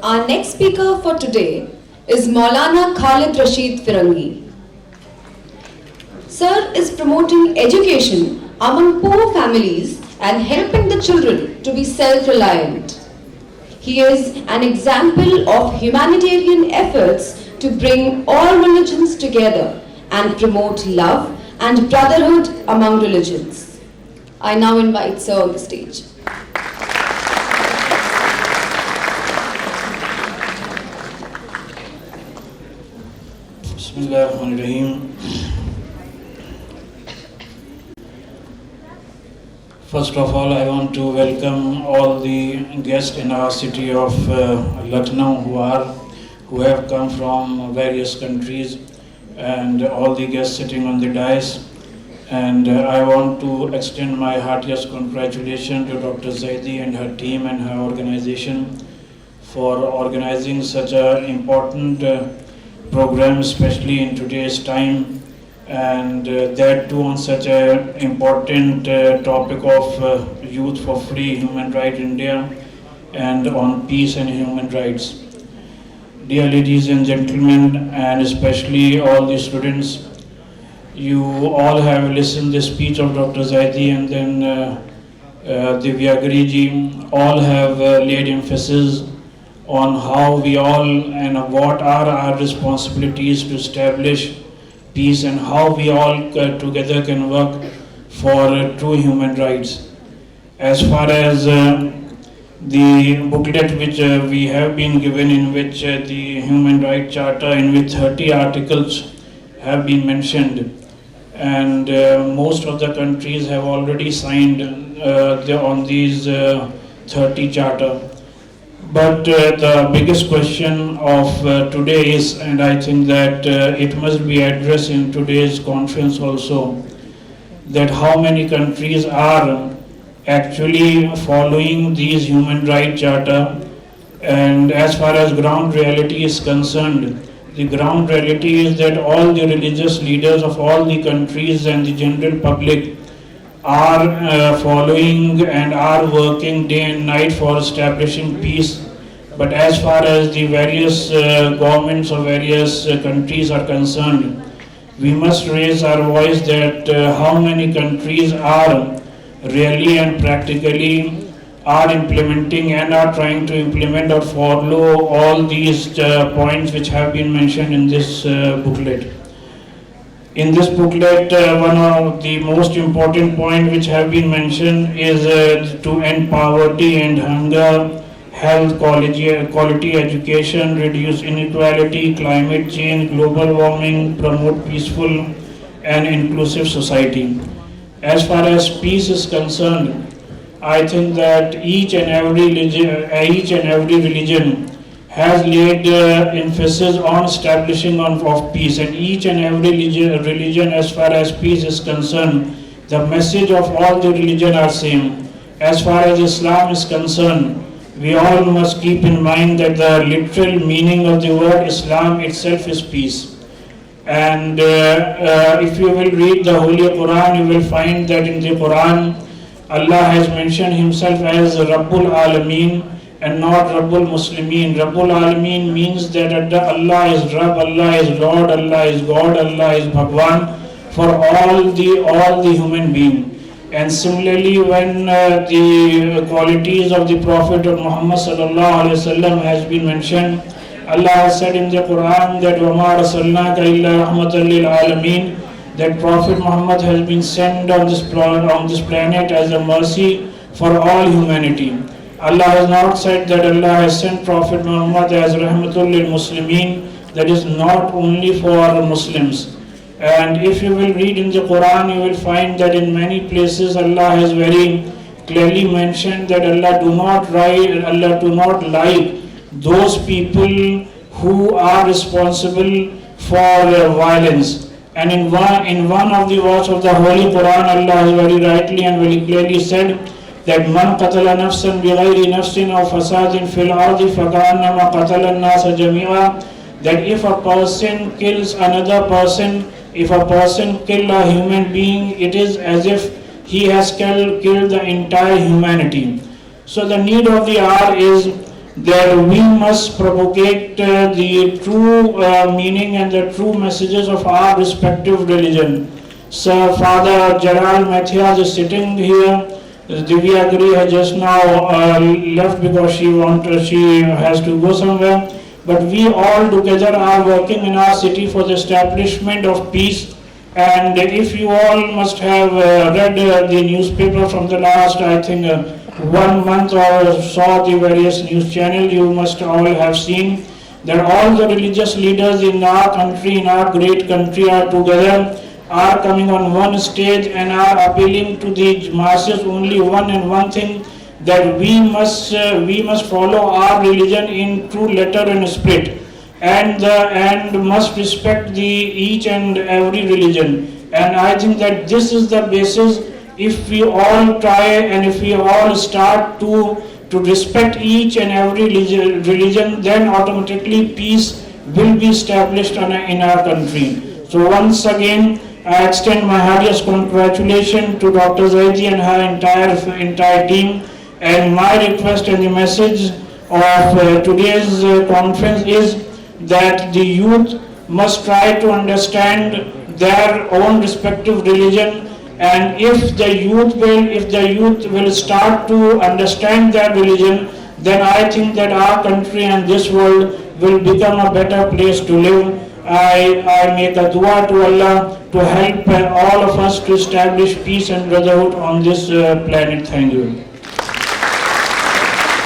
Our next speaker for today is Maulana Khalid Rashid Firangi. Sir is promoting education among poor families and helping the children to be self-reliant. He is an example of humanitarian efforts to bring all religions together and promote love and brotherhood among religions. I now invite Sir on the stage. Bismillahirrahmanirrahim. First of all, I want to welcome all the guests in our city of Lucknow who have come from various countries, and all the guests sitting on the dais. And I want to extend my heartiest congratulations to Dr. Zaidi and her team and her organization for organizing such an important program, especially in today's time, and that too on such an important topic of Youth for Free Human Rights India and on peace and human rights. Dear ladies and gentlemen, and especially all the students, you all have listened to the speech of Dr. Zaidi and then Divyagiri ji. All have laid emphasis on how we all and what are our responsibilities to establish peace and how we all together can work for true human rights. As far as the booklet which we have been given, in which the Human Rights Charter, in which 30 articles have been mentioned, and most of the countries have already signed on these 30 charter. But the biggest question of today is, and I think that it must be addressed in today's conference also, that how many countries are actually following these human rights charter. And as far as ground reality is concerned, the ground reality is that all the religious leaders of all the countries and the general public are following and are working day and night for establishing peace. But as far as the various governments of various countries are concerned, we must raise our voice that how many countries are really and practically are implementing and are trying to implement or follow all these points which have been mentioned in this booklet. In this booklet, one of the most important points which have been mentioned is to end poverty and hunger, health, quality education, reduce inequality, climate change, global warming, promote peaceful and inclusive society. As far as peace is concerned, I think that each and every religion has laid emphasis on establishing of peace, and each and every religion, as far as peace is concerned, the message of all the religion are same. As far as Islam is concerned, we all must keep in mind that the literal meaning of the word Islam itself is peace. And if you will read the Holy Quran, you will find that in the Quran, Allah has mentioned Himself as Rabbul Alameen and not Rabbul Muslimin. Rabbul Alameen means that Allah is Rabb, Allah is Lord, Allah is God, Allah is Bhagwan for all the human being. And similarly, when the qualities of the Prophet of Muhammad sallallahu alaihi wasallam has been mentioned, Allah has said in the Quran that وَمَا رَسَلْنَاكَ إِلَّا رَحْمَةً لِلْعَالَمِينَ, that Prophet Muhammad has been sent on this planet as a mercy for all humanity. Allah has not said that Allah has sent Prophet Muhammad as Rahmatul lil Muslimin, that is not only for Muslims. And if you will read in the Quran, you will find that in many places Allah has very clearly mentioned that Allah do not like those people who are responsible for violence. And in one of the verses of the Holy Quran, Allah has very rightly and very clearly said that man qatala nafsan bighayri nafsin aw fasadin fil ardi fakannama qatala an-nasa jami'a, that if a person kills another person, if a person kills a human being, it is as if he has killed the entire humanity. So the need of the hour is that we must propagate the true meaning and the true messages of our respective religion. So Father Gerald Matthias is sitting here. Divya Giri has just now left because she has to go somewhere. But we all together are working in our city for the establishment of peace. And if you all must have read the newspaper from the last, I think, 1 month or saw the various news channels, you must all have seen that all the religious leaders in our country, in our great country, are together, are coming on one stage and are appealing to the masses only one and one thing, that we must follow our religion in true letter and spirit, and must respect the each and every religion. And I think that this is the basis. If we all try and if we all start to respect each and every religion, then automatically peace will be established in our country. So once again, I extend my heartiest congratulations to Dr. Zaidi and her entire team. And my request and the message of today's conference is that the youth must try to understand their own respective religion, and if the youth will start to understand their religion, then I think that our country and this world will become a better place to live. I make a dua to Allah to help all of us to establish peace and brotherhood on this planet. Thank you.